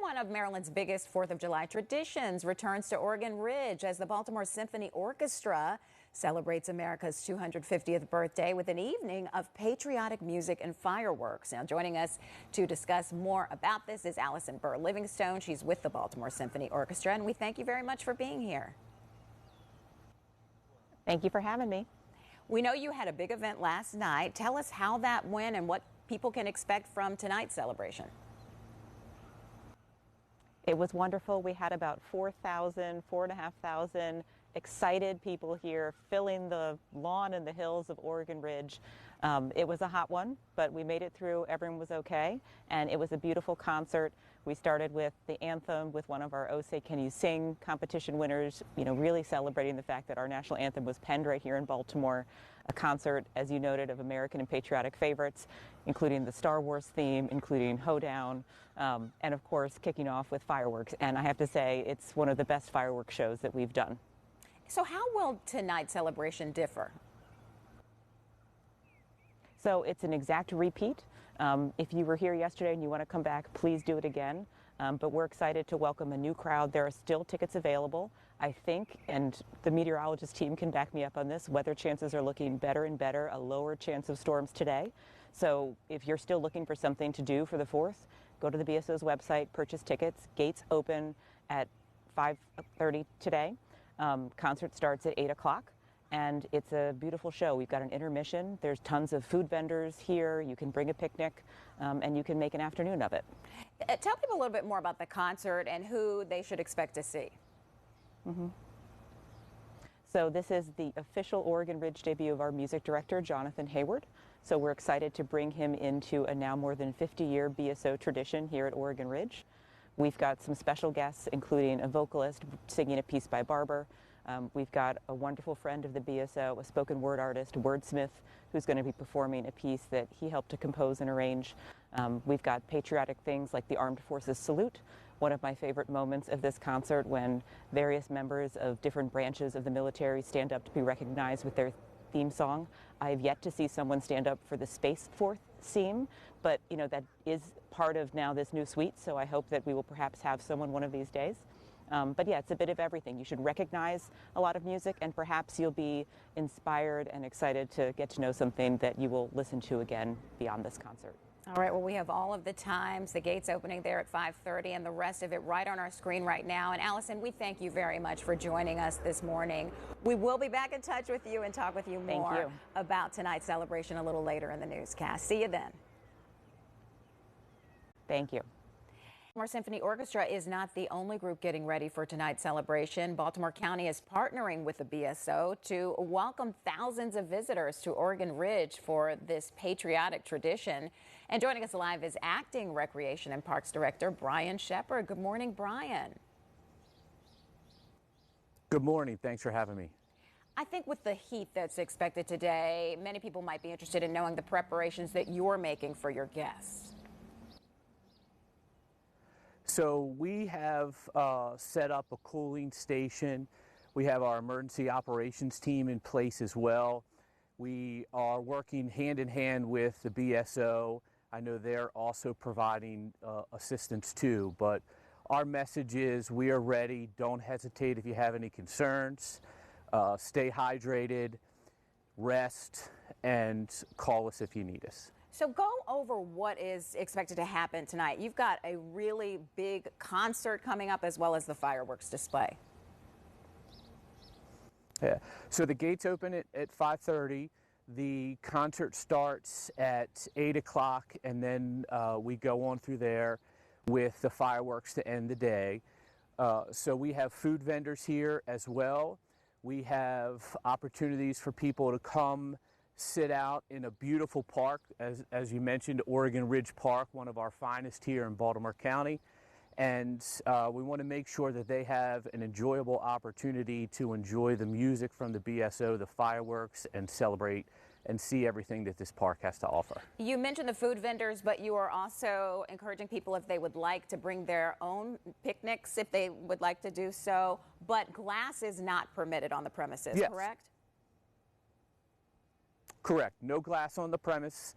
one of Maryland's biggest 4th of July traditions returns to Oregon Ridge as the Baltimore Symphony Orchestra celebrates America's 250th birthday with an evening of patriotic music and fireworks. Now, joining us to discuss more about this is Allison Burr Livingstone. She's with the Baltimore Symphony Orchestra, and we thank you very much for being here. Thank you for having me. We know you had a big event last night. Tell us how that went and what people can expect from tonight's celebration. It was wonderful. We had about 4,500 excited people here filling the lawn and the hills of Oregon Ridge. It was a hot one, but we made it through. Everyone was okay, and it was a beautiful concert. We started with the anthem with one of our Oh Say Can You Sing competition winners, really celebrating the fact that our national anthem was penned right here in Baltimore. A concert, as you noted, of American and patriotic favorites, including the Star Wars theme, including Hoedown, and of course kicking off with fireworks. And I have to say, it's one of the best fireworks shows that we've done. So how will tonight's celebration differ? So it's an exact repeat. If you were here yesterday and you want to come back, please do it again. But we're excited to welcome a new crowd. There are still tickets available. I think, and the meteorologist team can back me up on this, weather chances are looking better and better, a lower chance of storms today. So if you're still looking for something to do for the 4th, go to the BSO's website, purchase tickets. Gates open at 5:30 today. Concert starts at 8 o'clock. And it's a beautiful show. We've got an intermission. There's tons of food vendors here. You can bring a picnic, and you can make an afternoon of it. Tell people a little bit more about the concert and who they should expect to see. So this is the official Oregon Ridge debut of our music director, Jonathan Hayward. So we're excited to bring him into a now more than 50-year BSO tradition here at Oregon Ridge. We've got some special guests, including a vocalist singing a piece by Barber. We've got a wonderful friend of the BSO, a spoken word artist, wordsmith, who's going to be performing a piece that he helped to compose and arrange. We've got patriotic things like the Armed Forces Salute, one of my favorite moments of this concert when various members of different branches of the military stand up to be recognized with their theme song. I have yet to see someone stand up for the Space Force theme, but that is part of now this new suite, so I hope that we will perhaps have someone one of these days. But yeah, it's a bit of everything. You should recognize a lot of music, and perhaps you'll be inspired and excited to get to know something that you will listen to again beyond this concert. All right, well, we have all of the times, the gates opening there at 5:30 and the rest of it right on our screen right now. And Allison, we thank you very much for joining us this morning. We will be back in touch with you and talk with you more about tonight's celebration a little later in the newscast. See you then. Thank you. Baltimore Symphony Orchestra is not the only group getting ready for tonight's celebration. Baltimore County is partnering with the BSO to welcome thousands of visitors to Oregon Ridge for this patriotic tradition. And joining us live is Acting Recreation and Parks Director Brian Shepard. Good morning, Brian. Good morning. Thanks for having me. I think with the heat that's expected today, many people might be interested in knowing the preparations that you're making for your guests. So we have set up a cooling station. We have our emergency operations team in place as well. We are working hand in hand with the BSO. I know they're also providing assistance too, but our message is we are ready. Don't hesitate if you have any concerns. Stay hydrated, rest, and call us if you need us. So go over what is expected to happen tonight. You've got a really big concert coming up as well as the fireworks display. Yeah. So the gates open at 5:30. The concert starts at 8 o'clock, and then we go on through there with the fireworks to end the day. So we have food vendors here as well. We have opportunities for people to come sit out in a beautiful park, as you mentioned, Oregon Ridge Park, one of our finest here in Baltimore County. And we want to make sure that they have an enjoyable opportunity to enjoy the music from the BSO, the fireworks, and celebrate and see everything that this park has to offer. You mentioned the food vendors, but you are also encouraging people if they would like to bring their own picnics, if they would like to do so. But glass is not permitted on the premises, yes. Correct? Correct. No glass on the premise.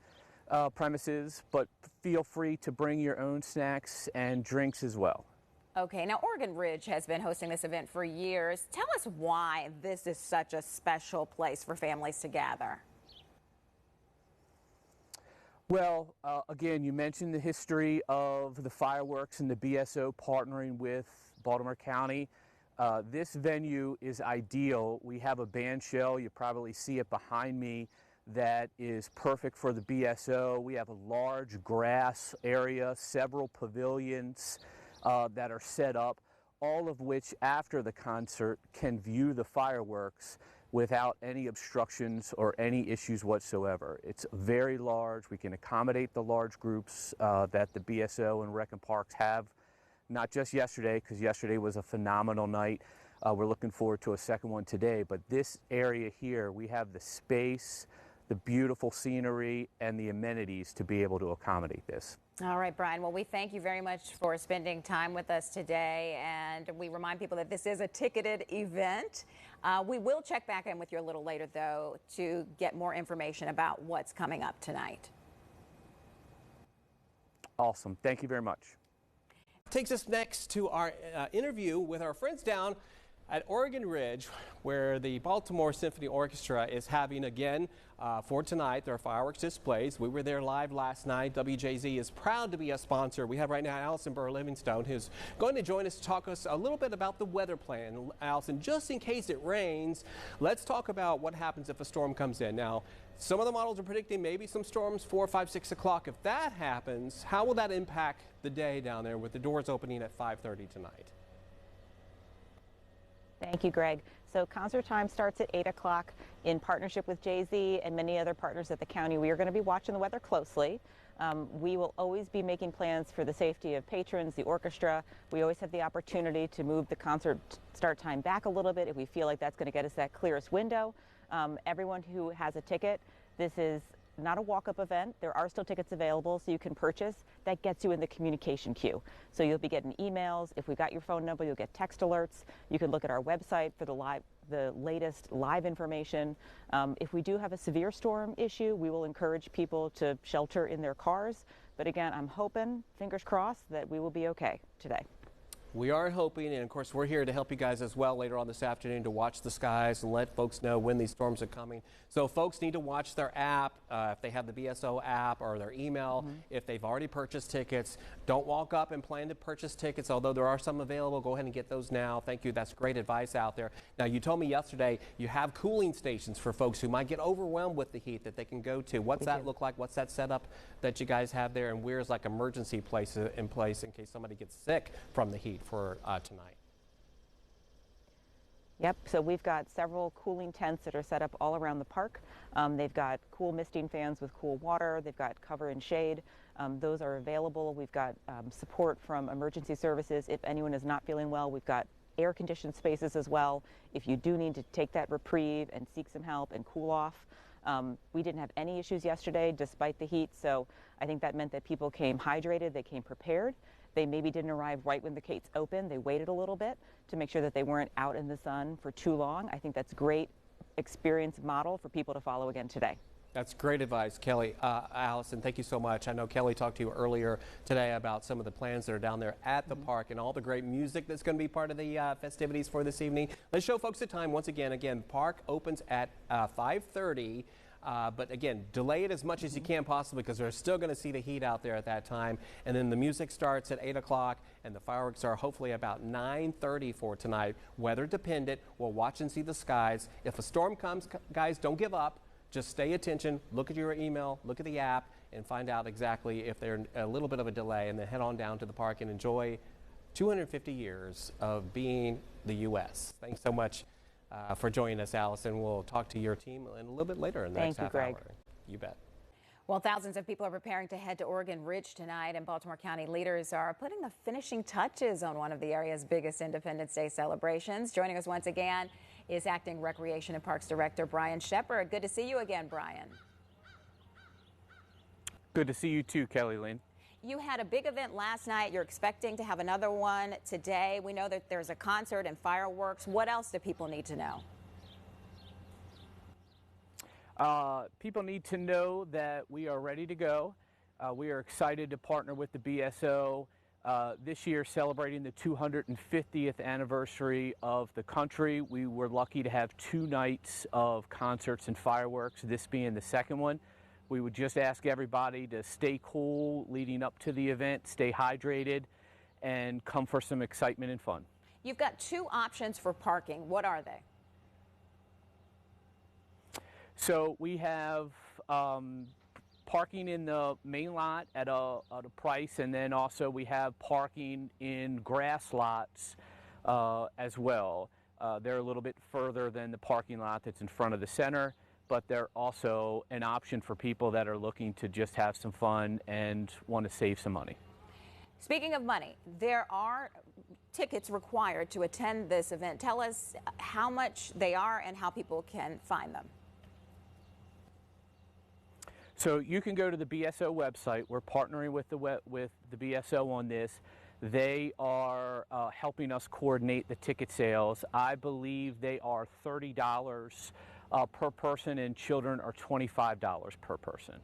premises, but feel free to bring your own snacks and drinks as well. Okay, now Oregon Ridge has been hosting this event for years. Tell us why this is such a special place for families to gather. Well, again, you mentioned the history of the fireworks and the BSO partnering with Baltimore County. This venue is ideal. We have a band shell, you probably see it behind me, that is perfect for the BSO. We have a large grass area, several pavilions that are set up, all of which after the concert can view the fireworks without any obstructions or any issues whatsoever. It's very large. We can accommodate the large groups that the BSO and Rec and Parks have, not just yesterday, because yesterday was a phenomenal night. We're looking forward to a second one today, but this area here, we have the space, the beautiful scenery, and the amenities to be able to accommodate this. All right, Brian. Well, we thank you very much for spending time with us today, and we remind people that this is a ticketed event. We will check back in with you a little later, though, to get more information about what's coming up tonight. Awesome. Thank you very much. Takes us next to our interview with our friends down at Oregon Ridge, where the Baltimore Symphony Orchestra is having again for tonight their fireworks displays. We were there live last night. WJZ is proud to be a sponsor. We have right now Allison Burr-Livingstone, who's going to join us to talk us a little bit about the weather plan. Allison, just in case it rains, let's talk about what happens if a storm comes in. Now, some of the models are predicting maybe some storms 4, 5, 6 o'clock. If that happens, how will that impact the day down there with the doors opening at 5:30 tonight? Thank you, Greg. So concert time starts at 8 o'clock in partnership with Jay-Z and many other partners at the county. We are going to be watching the weather closely. We will always be making plans for the safety of patrons, the orchestra. We always have the opportunity to move the concert start time back a little bit if we feel like that's going to get us that clearest window. Everyone who has a ticket, this is not a walk-up event. There are still tickets available, so you can purchase. That gets you in the communication queue. So you'll be getting emails. If we got your phone number, you'll get text alerts. You can look at our website for the latest live information. If we do have a severe storm issue, we will encourage people to shelter in their cars. But again, I'm hoping, fingers crossed, that we will be okay today. We are hoping, and of course we're here to help you guys as well later on this afternoon to watch the skies and let folks know when these storms are coming. So folks need to watch their app, if they have the BSO app, or their email. If they've already purchased tickets, don't walk up and plan to purchase tickets, although there are some available. Go ahead and get those now. Thank you. That's great advice out there. Now, you told me yesterday you have cooling stations for folks who might get overwhelmed with the heat that they can go to. What's that look like? What's that setup that you guys have there? And where's like emergency places in place in case somebody gets sick from the heat for tonight? Yep, so we've got several cooling tents that are set up all around the park. They've got cool misting fans with cool water. They've got cover and shade. Those are available. We've got support from emergency services. If anyone is not feeling well, we've got air-conditioned spaces as well. If you do need to take that reprieve and seek some help and cool off. We didn't have any issues yesterday despite the heat, so I think that meant that people came hydrated, they came prepared. They maybe didn't arrive right when the gates opened. They waited a little bit to make sure that they weren't out in the sun for too long. I think that's a great experience model for people to follow again today. That's great advice, Kelly. Allison, thank you so much. I know Kelly talked to you earlier today about some of the plans that are down there at the park and all the great music that's going to be part of the festivities for this evening. Let's show folks the time once again. Again, park opens at 5:30. But again, delay it as much as you can possibly because they're still going to see the heat out there at that time. And then the music starts at 8 o'clock and the fireworks are hopefully about 9:30 for tonight. Weather dependent. We'll watch and see the skies. If a storm comes, guys, don't give up. Just stay attention. Look at your email, look at the app, and find out exactly if there's a little bit of a delay. And then head on down to the park and enjoy 250 years of being the U.S. Thanks so much for joining us, Allison. We'll talk to your team a little bit later in the next half hour. You bet. Well, thousands of people are preparing to head to Oregon Ridge tonight, and Baltimore County leaders are putting the finishing touches on one of the area's biggest Independence Day celebrations. Joining us once again is Acting Recreation and Parks Director Brian Shepard. Good to see you again, Brian. Good to see you too, Kelly Lynn. You had a big event last night. You're expecting to have another one today. We know that there's a concert and fireworks. What else do people need to know? People need to know that we are ready to go. We are excited to partner with the BSO this year, celebrating the 250th anniversary of the country. We were lucky to have 2 nights of concerts and fireworks, this being the second one. We would just ask everybody to stay cool leading up to the event, stay hydrated, and come for some excitement and fun. You've got 2 options for parking. What are they? So we have parking in the main lot at a price, and then also we have parking in grass lots as well. They're a little bit further than the parking lot that's in front of the center, but they're also an option for people that are looking to just have some fun and want to save some money. Speaking of money, there are tickets required to attend this event. Tell us how much they are and how people can find them. So you can go to the BSO website. We're partnering with the BSO on this. They are helping us coordinate the ticket sales. I believe they are $30 per person, and children are $25 per person.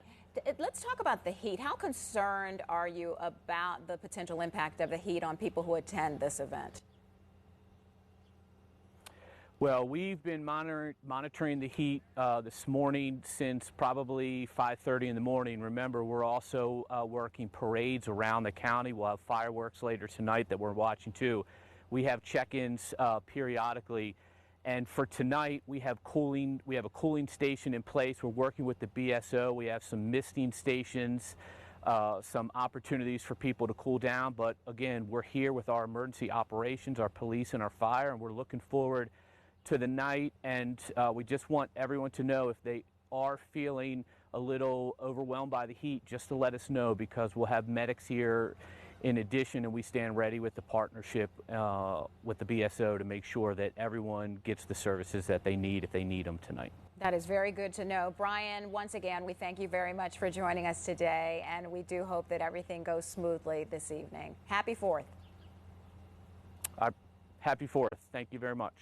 Let's talk about the heat. How concerned are you about the potential impact of the heat on people who attend this event? Well, we've been monitoring the heat this morning since probably 5:30 in the morning. Remember, we're also working parades around the county. We'll have fireworks later tonight that we're watching too. We have check-ins periodically, and for tonight we have a cooling station in place. We're working with the BSO. We have some misting stations, some opportunities for people to cool down. But again, we're here with our emergency operations, our police, and our fire, and we're looking forward to the night, and we just want everyone to know if they are feeling a little overwhelmed by the heat, just to let us know, because we'll have medics here in addition, and we stand ready with the partnership with the BSO to make sure that everyone gets the services that they need if they need them tonight. That is very good to know. Brian, once again, we thank you very much for joining us today, and we do hope that everything goes smoothly this evening. Happy 4th. Happy 4th. Thank you very much.